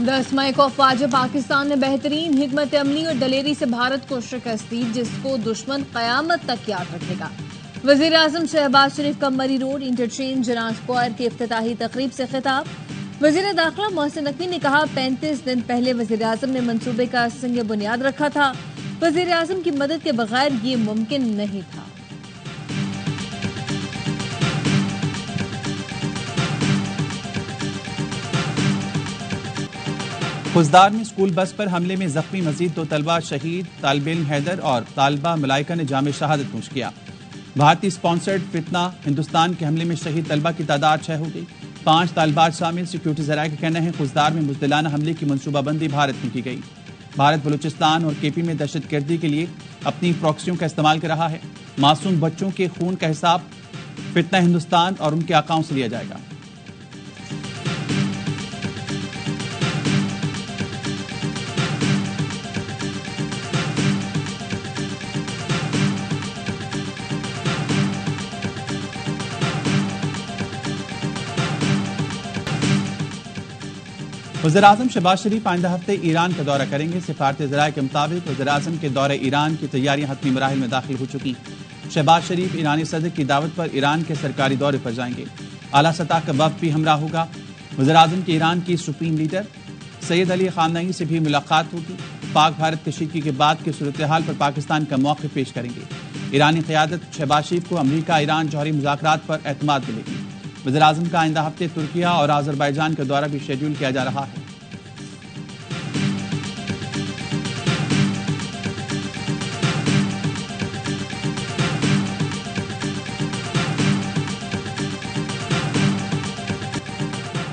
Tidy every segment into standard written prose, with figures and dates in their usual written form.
10 मई को अफवाज पाकिस्तान ने बेहतरीन हिकमत अमली और दलेरी से भारत को शिकस्त दी, जिसको दुश्मन कयामत तक याद रखेगा। वजीर आजम शहबाज शरीफ का मरी रोड इंटरचेंज जिनाह स्क्वायर की इफ्तिताही तकरीब से खिताब। वजीर दाखिला मोहसिन नकवी ने कहा, 35 दिन पहले वजीर आजम ने मंसूबे का संग बुनियाद रखा था। वजीर आजम की मदद के बगैर ये मुमकिन नहीं था। खुजदार में स्कूल बस पर हमले में जख्मी मजीद 2 तलबा शहीद। तालिब इल्म हैदर और तालिबा मलाइका ने जामे शहादत नोश किया। भारतीय स्पॉन्सर्ड फितना हिंदुस्तान के हमले में शहीद तलबा की तादाद 6 हो गई। 5 तालिबात शामिल। सिक्योरिटी जराये का कहना है, खुजदार में मुजदिलाना हमले की मनसूबाबंदी भारत में की गई। भारत बलूचिस्तान और केपी में दहशतगर्दी के लिए अपनी प्रॉक्सियों का इस्तेमाल कर रहा है। मासूम बच्चों के खून का हिसाब फितना हिंदुस्तान और उनके आकाओं से लिया जाएगा। वज़ीर-ए-आज़म शहबाज शरीफ आइंदा हफ्ते ईरान का दौरा करेंगे। सिफारती ज़राए के मुताबिक वज़ीर-ए-आज़म के दौरे ईरान की तैयारियां हतमी मराहिल में दाखिल हो चुकी। शहबाज शरीफ ईरानी सदर की दावत पर ईरान के सरकारी दौरे पर जाएंगे। आला सतह का वफ़द भी हमरा होगा। वज़ीर-ए-आज़म की ईरान की सुप्रीम लीडर सैयद अली ख़ामनेई से भी मुलाकात होगी। पाक भारत कशीदगी के बाद की सूरत हाल पर पाकिस्तान का मौक़िफ़ पेश करेंगे। ईरानी क़यादत शहबाज शरीफ को अमरीका ईरान जौहरी मुज़ाकरात पर एतमाद मिलेगी। वज़ीर-ए-आज़म का आइंदा हफ्ते तुर्किया और आज़रबाईजान का दौरा भी शेड्यूल किया जा रहा है।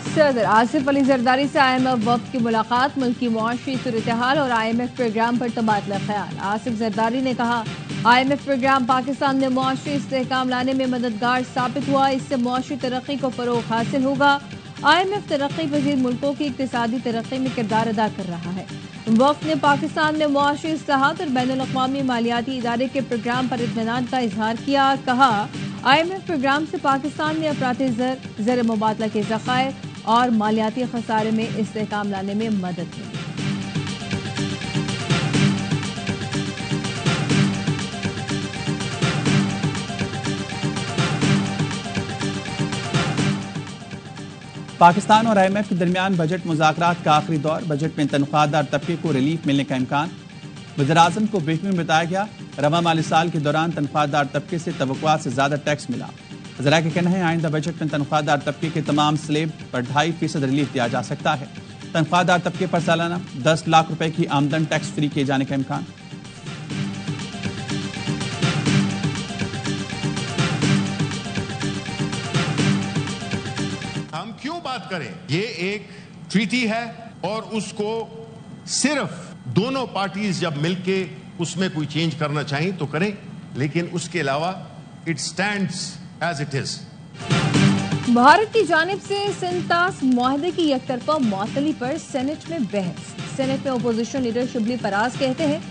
सदर आसिफ अली जरदारी से IMF वफ़द की मुलाकात। मुल्की मुआशी सूरत-ए-हाल और IMF प्रोग्राम पर तबादला ख्याल। आसिफ जरदारी ने कहा, IMF प्रोग्राम पाकिस्तान में मुआशी इस्तेहकाम लाने में मददगार साबित हुआ। इससे मुआशी तरक्की को फ़रोग़ हासिल होगा। IMF तरक्की पज़ीर मुल्कों की इक़्तिसादी तरक्की में किरदार अदा कर रहा है। वफ़द ने पाकिस्तान में मुआशी इस्लाहात और बैनुल-अक़वामी मालियाती इदारे के प्रोग्राम पर इत्मीनान का इज़हार किया। कहा, IMF प्रोग्राम से पाकिस्तान में अफराते ज़र मुबादला के ज़ख़ायर और मालियाती खसारे में इस्तेहकाम लाने में मदद मिली। पाकिस्तान और IMF के दरमियान बजट मुज़ाकरात का आखिरी दौर। बजट में तनख्वाहदार तबके को रिलीफ मिलने का इम्कान। वज़ीर-ए-आज़म को ब्रीफिंग में बताया गया, रवा माली साल के दौरान तनख्वाहदार तबके से तवक्कुआत से ज़्यादा टैक्स मिला। ज़राए का कहना है, आइंदा बजट में तनख्वाहदार तबके के तमाम स्लेब पर 2.5% रिलीफ दिया जा सकता है। तनख्वाहदार तबके पर सालाना 10 लाख रुपए की आमदन टैक्स फ्री किए जाने का इम्कान। हम क्यों बात करें? ये एक ट्रीटी है और उसको सिर्फ दोनों पार्टीज जब मिलके उसमें कोई चेंज करना चाहें तो करें, लेकिन उसके अलावा it stands as it is. Bharat की जानिब से सिंतास मुआहदे की एकतरफा मुअत्तली पर सेनेट में बहस। सेनेट में अपोजिशन लीडर शिबली फराज कहते हैं,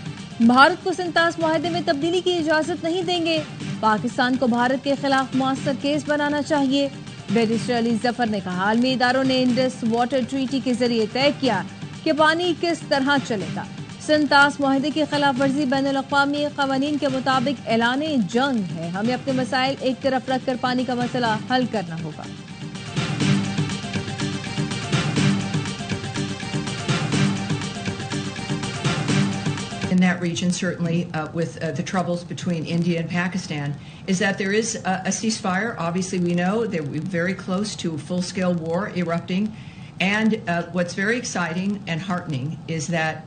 भारत को सिंतास मुआहदे में तब्दीली की इजाजत नहीं देंगे। पाकिस्तान को भारत के खिलाफ मुअस्सर केस बनाना चाहिए। बैरिस्टर अली जफर ने कहा, आलमी इदारों ने इंडस वाटर ट्रीटी के जरिए तय किया कि पानी किस तरह चलेगा। सिंतास मुआहदे की खिलाफ वर्जी बैनुल-अक़वामी क़वानीन के मुताबिक ऐलाने जंग है। हमें अपने मसाइल एक तरफ रखकर पानी का मसला हल करना होगा। In that region, certainly with the troubles between India and Pakistan, is that there is a ceasefire. Obviously, we know that we're very close to full-scale war erupting. And what's very exciting and heartening is that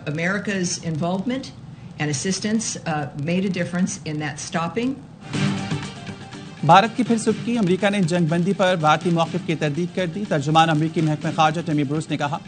America's involvement and assistance made a difference in that stopping. Bharat की फिर सुर्खी। America ने जंग बंदी पर भारतीय मौक़िफ़ की तरदीद कर दी। तर्जुमान अमेरिकी महकमा ख़ारजा टमी ब्रूस ने कहा,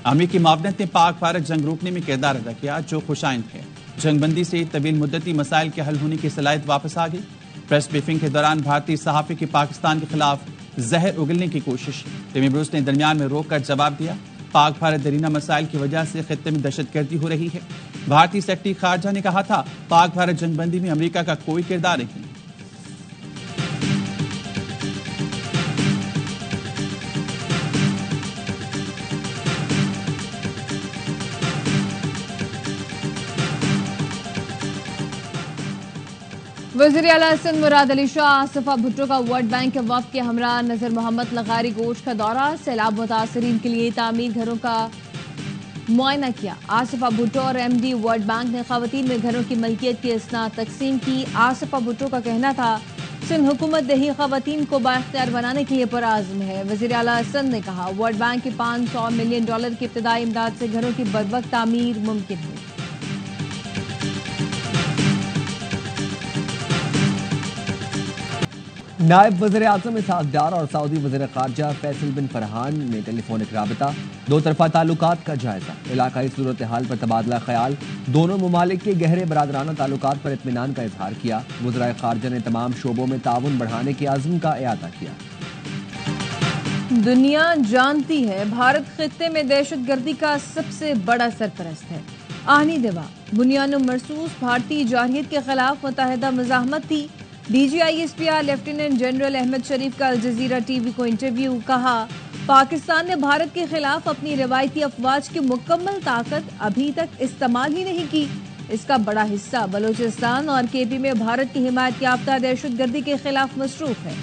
अमेरिकी मावनत ने पाक भारत जंग रोकने में किरदार अदा किया, जो खुशाइंद है। जंग बंदी से तवील मुद्दती मसाइल के हल होने की सलाहियत वापस आ गई। प्रेस ब्रीफिंग के दौरान भारतीय सहाफ़ी की पाकिस्तान के खिलाफ जहर उगलने की कोशिश। टमी ब्रूस ने दरमियान में रोक कर जवाब दिया, पाक भारत दरीना मसाइल की वजह से खित्ते में दहशतगर्दी हो रही है। भारतीय सेक्रेटरी खारजा ने कहा था, पाक भारत जंगबंदी में अमेरिका का कोई किरदार नहीं। वज़ीर आला सिंध मुराद अली शाह आसिफा भुट्टो का वर्ल्ड बैंक के वफ़द के हमरा नजर मोहम्मद लगारी गोश का दौरा, सैलाब मुतासरीन के लिए तामीर घरों का मुआयना किया। आसिफा भुट्टो और MD वर्ल्ड बैंक ने ख़वातीन में घरों की मलकियत की इसना तकसीम की। आसिफा भुट्टो का कहना था सिंध हुकूमत देही ख़वातीन को बाइख्तियार बनाने के लिए पुरआज़्म है। वज़ीर आला सिंध ने कहा वर्ल्ड बैंक की $500 मिलियन की इब्तिदाई इमदाद से घरों की बरवक्त तामीर मुमकिन हुई। नायब वज़ीर आज़म इसहाक़ डार और सऊदी वज़ीर ख़ारजा फैसल बिन फरहान ने टेलीफोनिक राबिता, दो तरफ़ा ताल्लुकात का जायज़ा, इलाकाई सूरत हाल पर तबादला ख्याल, दोनों ममालिक के गहरे बरादराना ताल्लुकात पर इत्मीनान का इजहार किया। वज़ीर ख़ारजा ने तमाम शोबों में ताउन बढ़ाने के आज़म का इआदा किया। दुनिया जानती है भारत खित्ते में दहशतगर्दी का सबसे बड़ा सरपरस्त है। आहनी दवा बुनियानो मरसूस भारतीय जारहियत के खिलाफ मुतहदा मज़ाहमत थी। DGISPR लेफ्टिनेंट जनरल अहमद शरीफ का अल जज़ीरा TV को इंटरव्यू, कहा पाकिस्तान ने भारत के खिलाफ अपनी रवायती अफवाज की मुकम्मल ताकत अभी तक इस्तेमाल ही नहीं की। इसका बड़ा हिस्सा बलोचिस्तान और KP में भारत की हिमायत याफ्ता दहशतगर्दी के खिलाफ मसरूफ है।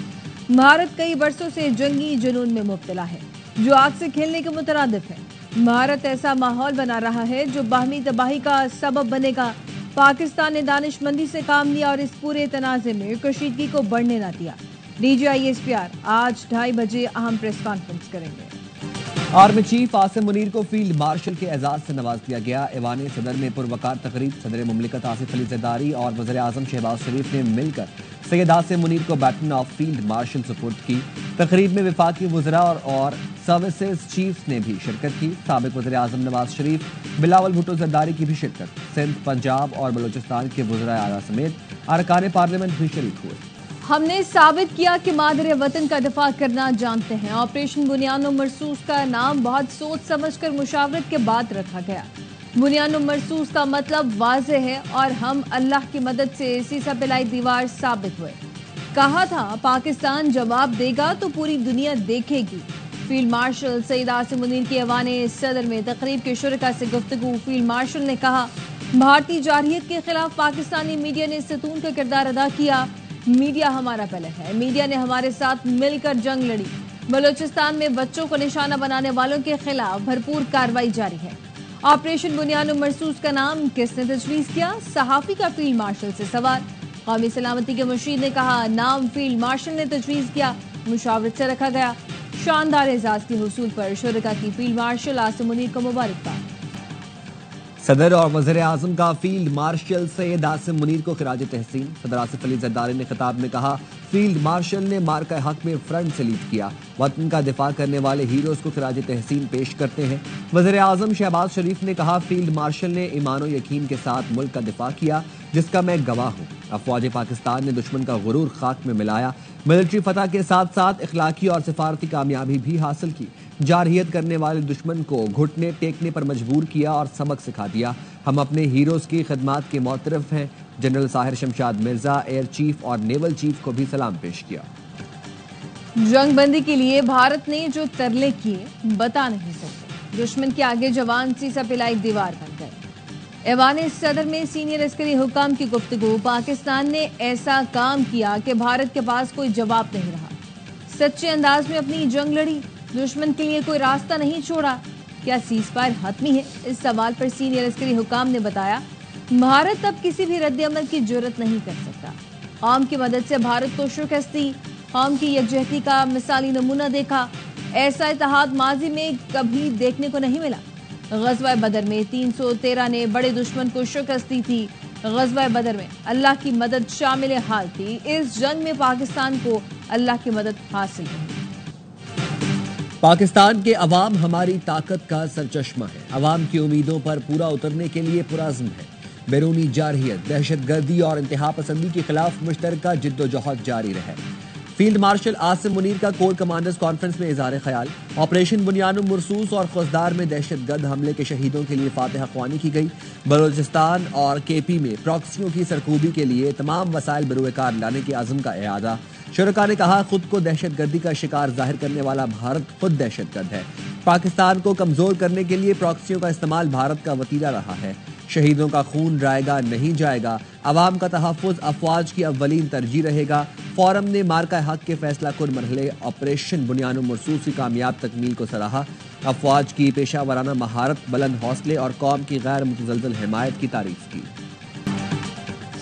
भारत कई बरसों से जंगी जुनून में मुब्तला है जो आग से खेलने के मुतरादिफ है। भारत ऐसा माहौल बना रहा है जो बाहमी तबाही का सबब बनेगा। पाकिस्तान ने दानिशमंदी से काम लिया और इस पूरे तनाज़े में कशीदगी को बढ़ने न दिया। DGISPR आज 2:30 बजे अहम प्रेस कॉन्फ्रेंस करेंगे। आर्मी चीफ आसिम मुनीर को फील्ड मार्शल के एजाज से नवाज दिया गया। ऐवान सदर में पुरवकार तकरीब, सदर मुमलिकत आसिफ अली ज़रदारी और वज़ीर आज़म शहबाज शरीफ ने मिलकर सैयद आसिम मुनीर को बैटन ऑफ फील्ड मार्शल सुपुर्द की। तकरीब में वफाकी वज़रा और सर्विसेज चीफ्स ने भी शिरकत की। साबिक वज़ीर आज़म नवाज शरीफ, बिलावल भुट्टो ज़रदारी की भी शिरकत। सिंध, पंजाब और बलोचिस्तान के वज़रा आला समेत अरकान पार्लियामेंट भी शरीक हुए। हमने साबित किया कि मादरे वतन का दिफा करना जानते हैं। ऑपरेशन बुनियानो मरसूस का नाम बहुत सोच समझकर मुशावरत के बाद रखा गया। बुनियानो मरसूस का मतलब वाज़ेह है और हम अल्लाह की मदद से सीसा पिलाई दीवार साबित हुए। कहा था पाकिस्तान जवाब देगा तो पूरी दुनिया देखेगी। फील्ड मार्शल सैयद आसिम मुनीर के ऐवाने सदर में तकरीब के शुरका से गुफ्तगू। फील्ड मार्शल ने कहा भारतीय जारहियत के खिलाफ पाकिस्तानी मीडिया ने सतून का किरदार अदा किया। मीडिया हमारा पहले है। मीडिया ने हमारे साथ मिलकर जंग लड़ी। बलोचिस्तान में बच्चों को निशाना बनाने वालों के खिलाफ भरपूर कार्रवाई जारी है। ऑपरेशन बुनियानो मरसूस का नाम किसने तजवीज़ किया? सहाफ़ी का फील्ड मार्शल से सवाल। कौमी सलामती के मुशीर ने कहा नाम फील्ड मार्शल ने तजवीज़ किया, मुशावरत से रखा गया। शानदार एजाज के हुसूल पर शुरका की फील्ड मार्शल आसिम मुनीर को मुबारकबाद। सदर और वज़ीर आज़म का फील्ड मार्शल सैयद आसिम मुनीर को खिराज तहसीन। सदर आसिफ अली ज़रदारी ने खिताब में कहा फील्ड मार्शल ने मार्का हक में फ्रंट से लीड किया। वतन का दिफा करने वाले हीरोज को खिराज तहसीन पेश करते हैं। वज़ीर आज़म शहबाज शरीफ ने कहा फील्ड मार्शल ने ईमान यकीन के साथ मुल्क का दिफा किया जिसका मैं गवाह हूँ। अफवाज पाकिस्तान ने दुश्मन का गुरूर खाक में मिलाया। मिलिट्री फतह के साथ साथ इखलाकी और सिफारती कामयाबी भी हासिल की। जारहियत करने वाले दुश्मन को घुटने टेकने पर मजबूर किया और सबक सिखा दिया। हम अपने हीरोज की खिदमात के मोतरफ हैं। General Sahir Shamshad Mirza, air chief और नेवल चीफ को भी सलाम पेश किया। जंगबंदी के लिए भारत ने जो तरले किए बता नहीं सकते। दुश्मन के आगे जवान सीसा पिलाई दीवार बन गए। ऐवान सदर में सीनियर अस्करी हुकाम की गुफ्तगू। पाकिस्तान ने ऐसा काम किया कि भारत के पास कोई जवाब नहीं रहा। सच्चे अंदाज में अपनी जंग लड़ी, दुश्मन के लिए कोई रास्ता नहीं छोड़ा। क्या सीज़फायर हतमी है? इस सवाल पर सीनियर अस्करी हुकाम ने बताया भारत अब किसी भी रद्द-ए-अमल की जुर्रत नहीं कर सकता। कौम की मदद से भारत को शिकस्त दी, कौम की यकजहती का मिसाली नमूना देखा। ऐसा इत्तेहाद माजी में कभी देखने को नहीं मिला। ग़ज़वा बदर में 313 ने बड़े दुश्मन को शिकस्त दी थी। ग़ज़वा बदर में अल्लाह की मदद शामिल हाल थी। इस जंग में पाकिस्तान को अल्लाह की मदद हासिल रही। पाकिस्तान के अवाम हमारी ताकत का सरचश्मा है। अवाम की उम्मीदों पर पूरा उतरने के लिए पुरअज़्म है। बैरूनी जारहियत, दहशतगर्दी और इंतहा पसंदी के खिलाफ मुश्तरका जिद्दोजहद जारी रहे। फील्ड मार्शल आसिम मुनीर का कोर कमांडर्स कॉन्फ्रेंस में इज़हार ख्याल। ऑपरेशन बुनियानो मरसूस और खुजदार में दहशतगर्द हमले के शहीदों के लिए फातिहा ख्वानी की गई। बलोचिस्तान और KP में प्रॉक्सियों की सरकूबी के लिए तमाम वसाइल बरूएकार लाने के आज़म का इरादा। शुरका ने कहा खुद को दहशतगर्दी का शिकार जाहिर करने वाला भारत खुद दहशतगर्द है। पाकिस्तान को कमजोर करने के लिए प्रॉक्सियों का इस्तेमाल भारत का वतीरा रहा है। شہیدوں کا خون رائے گا نہیں جائے گا، عوام کا تحفظ افواج کی اولین ترجیح رہے گا۔ فورم نے مارکہ حق کے فیصلہ کن مرحلے آپریشن بنیان و مرصوص کی کامیاب تکمیل کو سراہا۔ افواج کی پیشہ ورانہ مہارت، بلند حوصلے اور قوم کی غیر متزلزل حمایت کی تعریف کی۔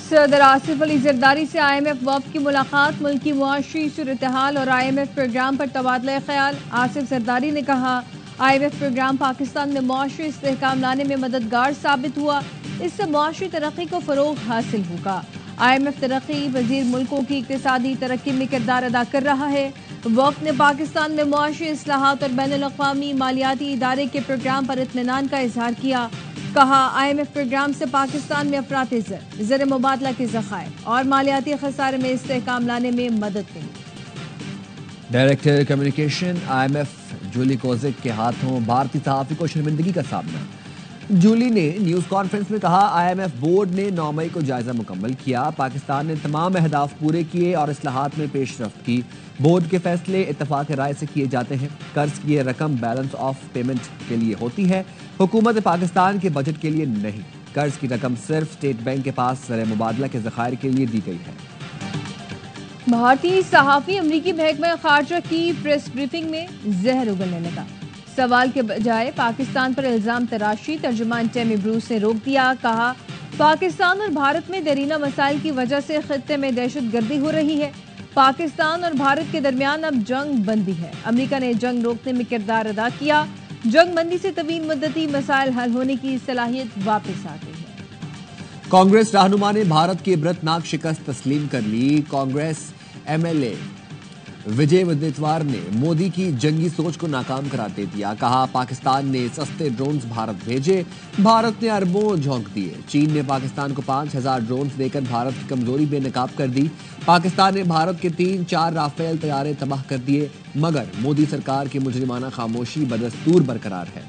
صدر آصف علی زرداری سے IMF وفد کی ملاقات، ملکی معاشی صورتحال اور IMF پروگرام پر تبادلہ خیال۔ آصف زرداری نے کہا IMF پروگرام پاکستان میں معاشی استحکام لانے میں مددگار ثابت ہوا، اس سے معاشی ترقی کو فروغ حاصل ہوگا۔ IMF ترقی پذیر ملکوں کی اقتصادی ترقی میں کردار ادا کر رہا ہے۔ وفد نے پاکستان میں معاشی اصلاحات اور بین الاقوامی مالیاتی ادارے کے پروگرام پر اطمینان کا اظہار کیا۔ کہا IMF پروگرام سے پاکستان میں افراط زر مبادلہ کے ذخائر اور مالیاتی خسارے میں استحکام لانے میں مدد ملی۔ ڈائریکٹر کمیونیکیشن IMF جولی کوزک کے ہاتھوں بھارتی صحافی کو شرمندگی کا سامنا۔ جولی نے نیوز کانفرنس میں کہا IMF بورڈ نے 9 مئی کو جائزہ مکمل کیا، پاکستان نے تمام اہداف پورے کیے اور اصلاحات میں پیش رفت کی۔ بورڈ کے فیصلے اتفاق رائے سے کیے جاتے ہیں، قرض کی یہ رقم بیلنس آف پیمنٹ کے لیے ہوتی ہے، حکومت پاکستان کے بجٹ کے لیے نہیں۔ قرض کی رقم صرف اسٹیٹ بینک کے پاس زر مبادلہ کے ذخائر کے لیے دی گئی ہے۔ بھارتی صحافی امریکی محکمہ خارجہ کی پریس بریفنگ میں زہر اگلنے لگا، سوال کے بجائے پاکستان پر الزام تراشی۔ ترجمان ٹیمی بروس نے روک دیا، کہا پاکستان اور بھارت میں دیرینہ مسائل کی وجہ سے خطے میں دہشت گردی ہو رہی ہے، پاکستان اور بھارت کے درمیان اب جنگ بندی ہے، امریکہ نے جنگ روکنے میں کردار ادا کیا، جنگ بندی سے طویل مدتی مسائل حل ہونے کی صلاحیت واپس آ گئی ہے۔ کانگریس رہنما نے بھارت کی عبرتناک شکست تسلیم کر لی۔ کانگریس MLA وجے ودیتوار نے مودی کی جنگی سوچ کو ناکام قرار دے دیا، کہا پاکستان نے سستے ڈرونز بھارت بھیجے، بھارت نے اربوں جھونک دیے، چین نے پاکستان کو 5000 ڈرونز دے کر بھارت کی کمزوری بے نقاب کر دی، پاکستان نے بھارت کے 3-4 رافیل طیارے تباہ کر دیے، مگر مودی سرکار کی مجرمانہ خاموشی بدستور برقرار ہے۔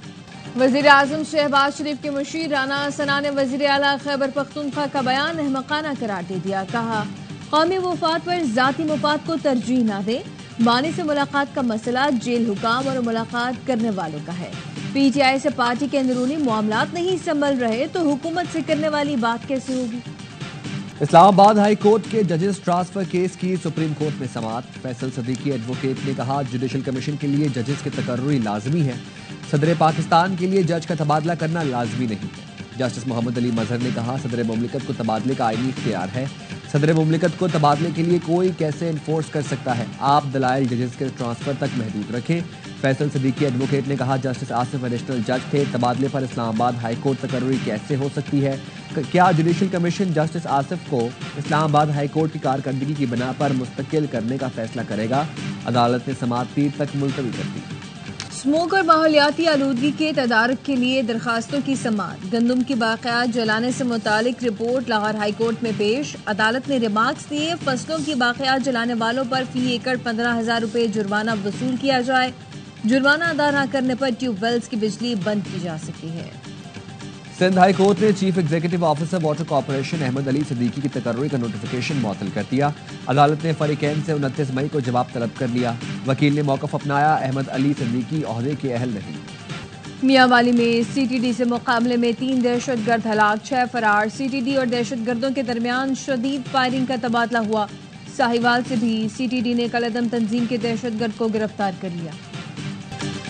وزیر اعظم شہباز شریف کے مشیر رانا ثنا نے وزیر اعلیٰ خیبر پختونخوا کا بیان احمقانہ قرار دے دیا، کہا قومی مفاد پر ذاتی مفاد کو ترجیح نہ دے، بانی سے ملاقات کا مسئلہ جیل حکام اور ملاقات کرنے والوں کا ہے، PTI سے پارٹی کے اندرونی معاملات نہیں سنبھل رہے تو حکومت سے کرنے والی بات کیسے ہوگی۔ اسلام آباد ہائی کورٹ کے ججز ٹرانسفر کیس کی سپریم کورٹ میں سماعت، فیصل صدیقی ایڈوکیٹ نے کہا جوڈیشل کمیشن کے لیے ججز کی تقرری لازمی ہے، صدر پاکستان کے لیے جج کا تبادلہ کرنا لازمی نہیں ہے۔ جسٹس محمد علی مظہر نے کہا صدر مملکت کو تبادلے کا آئینی اختیار ہے، صدر مملکت کو تبادلے کے لیے کوئی کیسے انفورس کر سکتا ہے، آپ دلائل ججز کے ٹرانسفر تک محدود رکھیں۔ فیصل صدیقی ایڈوکیٹ نے کہا جسٹس آصف ایڈیشنل جج تھے، تبادلے پر اسلام آباد ہائی کورٹ تقرری کیسے ہو سکتی ہے؟ کیا جوڈیشل کمیشن جسٹس آصف کو اسلام آباد ہائی کورٹ کی کارکردگی کی بنا پر مستقل کرنے کا فیصلہ کرے گا؟ عدالت نے سماعت پیر تک ملتوی کر دی۔ اسموگ اور ماحولیاتی آلودگی کے تدارک کے لیے درخواستوں کی سماعت، گندم کی باقیات جلانے سے متعلق رپورٹ لاہور ہائی کورٹ میں پیش، عدالت نے ریمارکس دیے، فصلوں کی باقیات جلانے والوں پر فی ایکڑ 15,000 روپے جرمانہ وصول کیا جائے، جرمانہ ادا نہ کرنے پر ٹیوب ویلز کی بجلی بند کی جا سکتی ہے۔ سندھ ہائی کورٹ نے chief executive officer water corporation Ahmed Ali Siddiqui کی تقرری کا نوٹیفیکیشن معطل کر دیا، عدالت نے فریقین سے 29 مئی کو جواب طلب کر لیا، وکیل نے موقف اپنایا، احمد علی صدیقی عہدے کے اہل نہیں۔ میاں والی میں CTD سے مقابلے میں 3 دہشت گرد ہلاک، 6 فرار، CTD اور دہشت گردوں کے درمیان شدید فائرنگ کا تبادلہ ہوا، ساہیوال سے بھی CTD نے کالعدم تنظیم کے دہشت گرد کو گرفتار کر لیا۔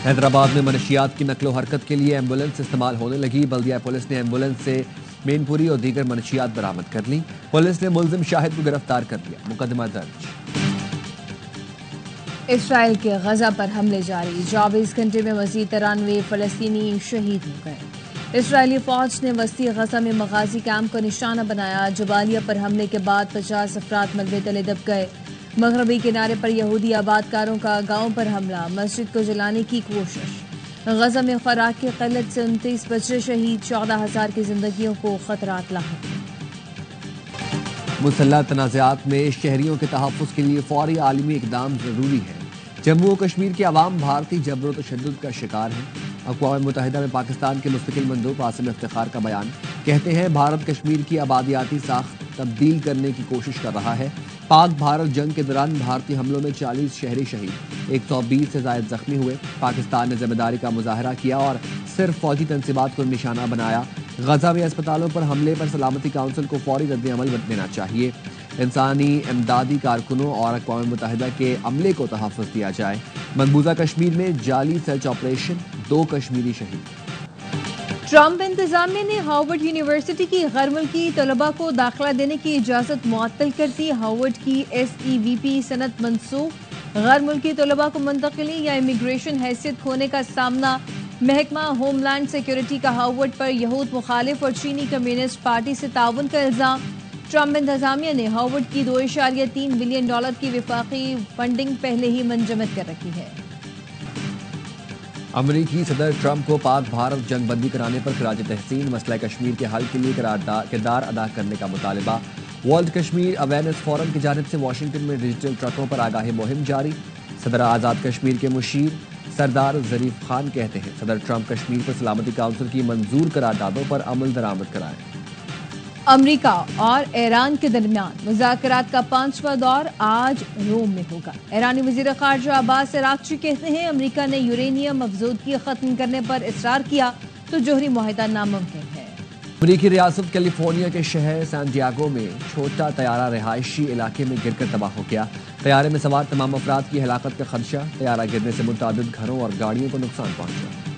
حیدرآباد میں منشیات کی نقل و حرکت کے لیے ایمبولینس استعمال ہونے لگی، بلدیہ پولیس نے ایمبولینس سے مین پوری اور دیگر منشیات برآمد کر لی، پولیس نے ملزم شاہد کو گرفتار کر لیا، مقدمہ درج۔ اسرائیل کے غزہ پر حملے جاری، 24 گھنٹے میں مزید 93 فلسطینی شہید ہو گئے، اسرائیلی فوج نے وسطی غزہ میں مغازی کیمپ کو نشانہ بنایا، جبالیہ پر حملے کے بعد 50 افراد ملبے تلے دب گئے، مغربی کنارے پر یہودی آبادکاروں کا گاؤں پر حملہ، مسجد کو جلانے کی کوشش، غزہ میں خوراک کی قلت سے 29 بچے شہید، 14,000 کی زندگیوں کو خطرات لاحق۔ مسلح تنازعات میں شہریوں کے تحفظ کے لیے فوری عالمی اقدام ضروری ہے، جموں و کشمیر کے عوام بھارتی جبر و تشدد کا شکار ہیں، اقوام متحدہ میں پاکستان کے مستقل مندوب عاصم افتخار کا بیان، کہتے ہیں بھارت کشمیر کی آبادیاتی ساخت تبدیل کرنے کی کوشش کر رہا ہے، پاک بھارت جنگ کے دوران بھارتی حملوں میں 40 شہری شہید، 120 سے زائد زخمی ہوئے، پاکستان نے ذمہ داری کا مظاہرہ کیا اور صرف فوجی تنصیبات کو نشانہ بنایا، غزہ میں اسپتالوں پر حملے پر سلامتی کونسل کو فوری رد عمل دینا چاہیے. انسانی امدادی کارکنوں اور اقوام متحدہ کے عملے کو تحفظ دیا جائے. مقبوضہ کشمیر میں جعلی سرچ آپریشن، 2 کشمیری شہید. ٹرمپ انتظامیہ نے ہارورڈ یونیورسٹی کی غیر ملکی طلباء کو داخلہ دینے کی اجازت معطل کر دی. ہارورڈ کی SEVP صنعت منسوخ. غیر ملکی طلباء کو منتقلی یا امیگریشن حیثیت کھونے کا سامنا. محکمہ ہوم لینڈ سیکیورٹی کا ہارورڈ پر یہود مخالف اور چینی کمیونسٹ پارٹی سے تعاون کا الزام. ٹرمپ انتظامیہ نے ہارورڈ کی $2.3 بلین کی وفاقی فنڈنگ پہلے ہی منجمد کر رکھی ہے. امریکی صدر ٹرمپ کو پاک بھارت جنگ بندی کرانے پر خراج تحسین. مسئلہ کشمیر کے حل کے لیے کردار ادا کرنے کا مطالبہ. ورلڈ کشمیر اویئرنیس فورم کی جانب سے واشنگٹن میں ڈیجیٹل ٹرکوں پر آگاہی مہم جاری. صدر آزاد کشمیر کے مشیر سردار ظریف خان کہتے ہیں صدر ٹرمپ کشمیر پر سلامتی کونسل کی منظور قراردادوں پر عمل درآمد کرائیں. امریکہ اور ایران کے درمیان مذاکرات کا 5واں دور آج روم میں ہوگا. ایرانی وزیر خارجہ عباس عراقچی کہتے ہیں امریکہ نے یورینیم افزودگی ختم کرنے پر اصرار کیا تو جوہری معاہدہ ناممکن ہے. امریکی ریاست کیلیفورنیا کے شہر سان ڈیاگو میں چھوٹا طیارہ رہائشی علاقے میں گر کر تباہ ہو گیا. طیارے میں سوار تمام افراد کی ہلاکت کا خدشہ. طیارہ گرنے سے متعدد گھروں اور گاڑیوں کو نقصان پہنچا.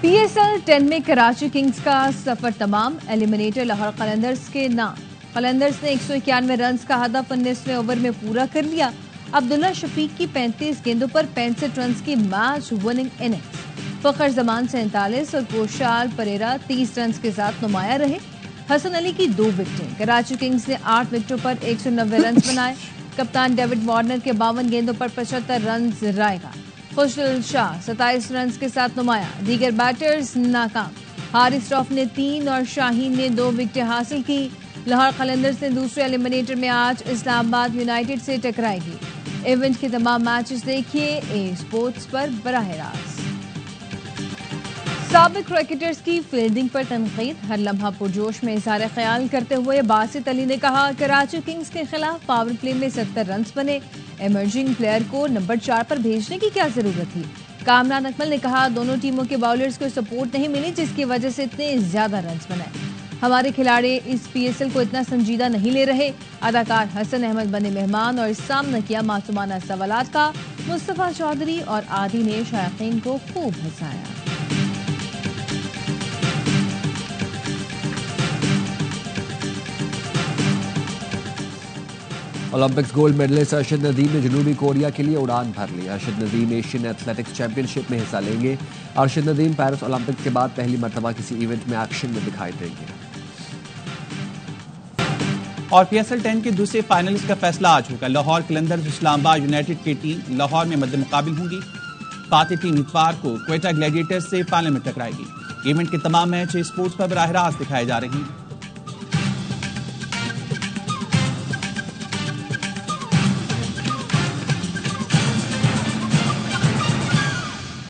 PSL 10 میں کراچی کنگز کا سفر تمام. ایلیمنیٹر لاہور قلندرز کے نام. قلندرز نے 191 رنز کا ہدف 19ویں اوور میں پورا کر لیا. عبداللہ شفیق کی 35 گیندوں پر 65 رنز کی میچ وننگ اننگز. فخر زمان 47 اور کوشال پریرا 30 رنز کے ساتھ نمایاں رہے. حسن علی کی 2 وکٹیں. کراچی کنگز نے 8 وکٹوں پر 190 رنز بنائے. کپتان ڈیوڈ وارنر کے 52 گیندوں پر 75 رنز رائے گا. خوشدل شاہ 27 رنز کے ساتھ نمایاں. دیگر بیٹرز ناکام. حارث روف نے 3 اور شاہین نے 2 وکٹیں حاصل کی. لاہور قلندرز نے دوسرے ایلیمنیٹر میں آج اسلام آباد یونائیٹڈ سے ٹکرائے گی. ایونٹ کے تمام میچز دیکھیے اے اسپورٹس پر براہ راست. سابق کرکٹرز کی فیلڈنگ پر تنقید. ہر لمحہ پرجوش میں اظہار خیال کرتے ہوئے باسط علی نے کہا کراچی کنگز کے خلاف پاور پلے میں 70 رنز بنے. ایمرجنگ پلیئر کو نمبر 4 پر بھیجنے کی کیا ضرورت تھی. کامران اکمل نے کہا دونوں ٹیموں کے باؤلرز کو سپورٹ نہیں ملی جس کی وجہ سے اتنے زیادہ رنز بنائے. ہمارے کھلاڑی اس PSL کو اتنا سنجیدہ نہیں لے رہے. اداکار حسن احمد بنے مہمان اور سامنا کیا معصومانہ سوالات کا. مصطفیٰ چودھری اور عادی نے شائقین کو خوب ہنسایا. Olympics gold medalist Arshad Nadeem نے جنوبی کوریا کے لیے اڑان بھر لی. Arshad Nadeem Asian athletics championship میں حصہ لیں گے. ارشد ندیم پیرس اولمپکس کے بعد پہلی مرتبہ کسی ایونٹ میں ایکشن میں دکھائی دیں گے. اور PSL 10 کے دوسرے فائنلسٹ کا فیصلہ آج ہوگا. لاہور قلندرز اسلام آباد یونائیٹڈ کی ٹیم لاہور میں مد مقابل ہوں گی. فاتح ٹیم اتوار کو کوئٹہ گلیڈیٹرز سے فائنل میں ٹکرائے گی. ایونٹ کے تمام میچ اسپورٹس پر براہ راست دکھائے جا رہے ہیں.